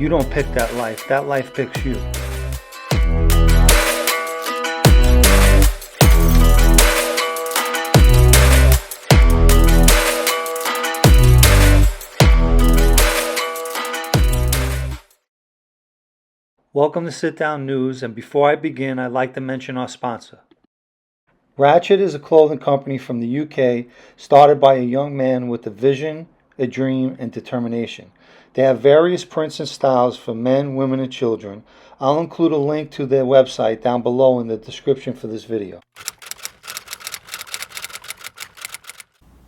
You don't pick that life picks you. Welcome to Sit Down News, and before I begin, I'd like to mention our sponsor. Ratchet is a clothing company from the UK started by a young man with a vision, a dream, and determination. They have various prints and styles for men, women, and children. I'll include a link to their website down below in the description for this video.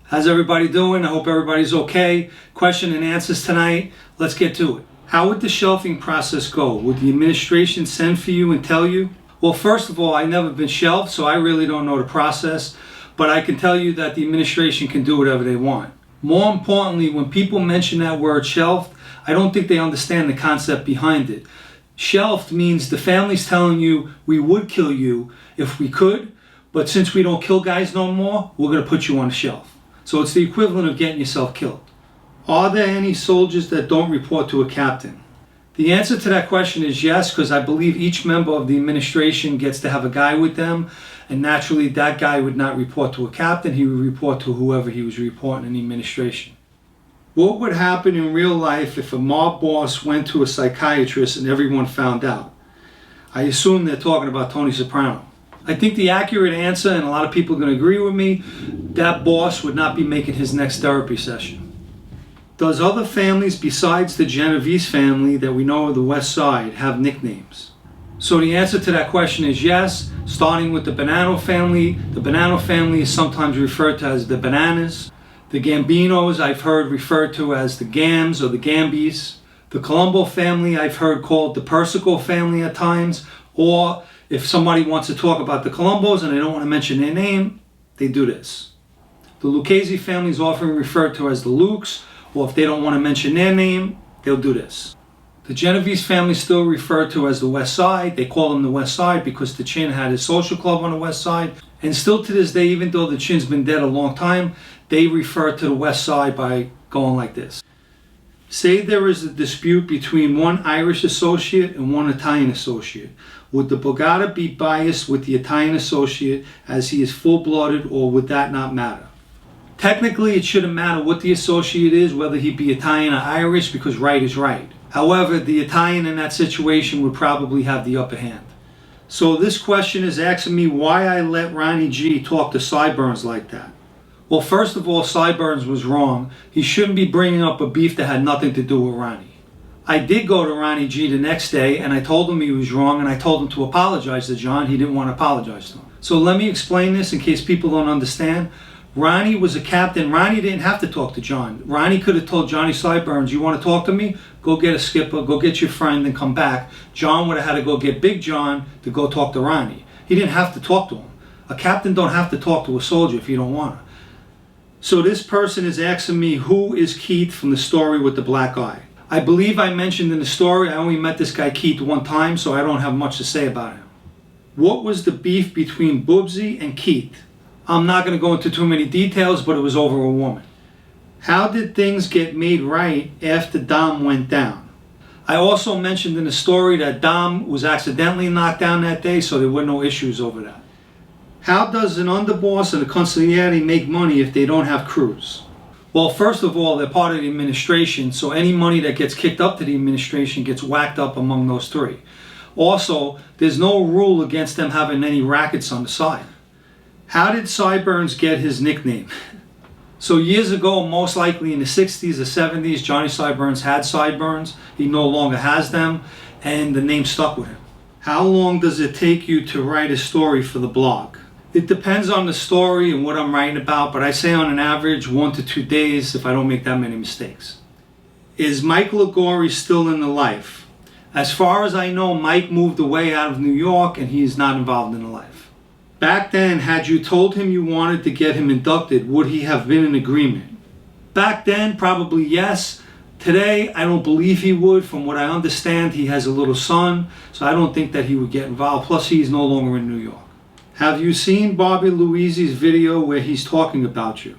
How's everybody doing? I hope everybody's okay. Question and answers tonight. Let's get to it. How would the shelving process go? Would the administration send for you and tell you? Well, first of all, I've never been shelved, so I really don't know the process, but I can tell you that the administration can do whatever they want. More importantly, when people mention that word shelved, I don't think they understand the concept behind it. Shelved means the family's telling you, we would kill you if we could, but since we don't kill guys no more, we're going to put you on a shelf. So it's the equivalent of getting yourself killed. Are there any soldiers that don't report to a captain? The answer to that question is yes, because I believe each member of the administration gets to have a guy with them, and naturally that guy would not report to a captain, he would report to whoever he was reporting in the administration. What would happen in real life if a mob boss went to a psychiatrist and everyone found out? I assume they're talking about Tony Soprano. I think the accurate answer, and a lot of people are going to agree with me, that boss would not be making his next therapy session. Does other families besides the Genovese family that we know of the West Side have nicknames? So the answer to that question is yes, starting with the Bonanno family. The Bonanno family is sometimes referred to as the Bananas. The Gambinos I've heard referred to as the Gams or the Gambis. The Colombo family I've heard called the Persico family at times, or if somebody wants to talk about the Colombos and they don't want to mention their name, they do this. The Lucchese family is often referred to as the Lukes, or if they don't want to mention their name, they'll do this. The Genovese family is still referred to as the West Side. They call them the West Side because the Chin had his social club on the West Side. And still to this day, even though the Chin's been dead a long time, they refer to the West Side by going like this. Say there is a dispute between one Irish associate and one Italian associate. Would the Borgata be biased with the Italian associate as he is full-blooded, or would that not matter? Technically, it shouldn't matter what the associate is, whether he be Italian or Irish, because right is right. However, the Italian in that situation would probably have the upper hand. So this question is asking me why I let Ronnie G talk to Sideburns like that. Well, first of all, Sideburns was wrong. He shouldn't be bringing up a beef that had nothing to do with Ronnie. I did go to Ronnie G the next day, and I told him he was wrong, and I told him to apologize to John. He didn't want to apologize to him. So let me explain this in case people don't understand. Ronnie was a captain. Ronnie didn't have to talk to John. Ronnie could have told Johnny Sideburns, you want to talk to me? Go get a skipper, go get your friend, and come back. John would have had to go get Big John to go talk to Ronnie. He didn't have to talk to him. A captain don't have to talk to a soldier if you don't want to. So this person is asking me, who is Keith from the story with the black eye? I believe I mentioned in the story I only met this guy Keith one time, so I don't have much to say about him. What was the beef between Bubsy and Keith? I'm not going to go into too many details, but it was over a woman. How did things get made right after Dom went down? I also mentioned in the story that Dom was accidentally knocked down that day, so there were no issues over that. How does an underboss and a consigliere make money if they don't have crews? Well, first of all, they're part of the administration, so any money that gets kicked up to the administration gets whacked up among those three. Also, there's no rule against them having any rackets on the side. How did Sideburns get his nickname? So years ago, most likely in the 60s or 70s, Johnny Sideburns had sideburns. He no longer has them, and the name stuck with him. How long does it take you to write a story for the blog? It depends on the story and what I'm writing about, but I say on an average 1 to 2 days if I don't make that many mistakes. Is Mike Liguori still in the life? As far as I know, Mike moved away out of New York and he is not involved in the life. Back then, had you told him you wanted to get him inducted, would he have been in agreement? Back then, probably yes. Today, I don't believe he would. From what I understand, he has a little son, so I don't think that he would get involved. Plus, he's no longer in New York. Have you seen Bobby Luisi's video where he's talking about you?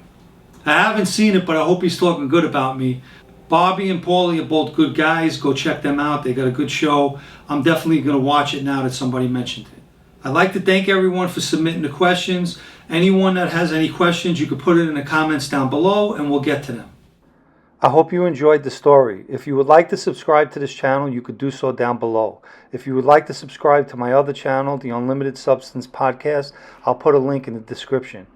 I haven't seen it, but I hope he's talking good about me. Bobby and Paulie are both good guys. Go check them out. They got a good show. I'm definitely going to watch it now that somebody mentioned it. I'd like to thank everyone for submitting the questions. Anyone that has any questions, you can put it in the comments down below and we'll get to them. I hope you enjoyed the story. If you would like to subscribe to this channel, you could do so down below. If you would like to subscribe to my other channel, the Unlimited Substance Podcast, I'll put a link in the description.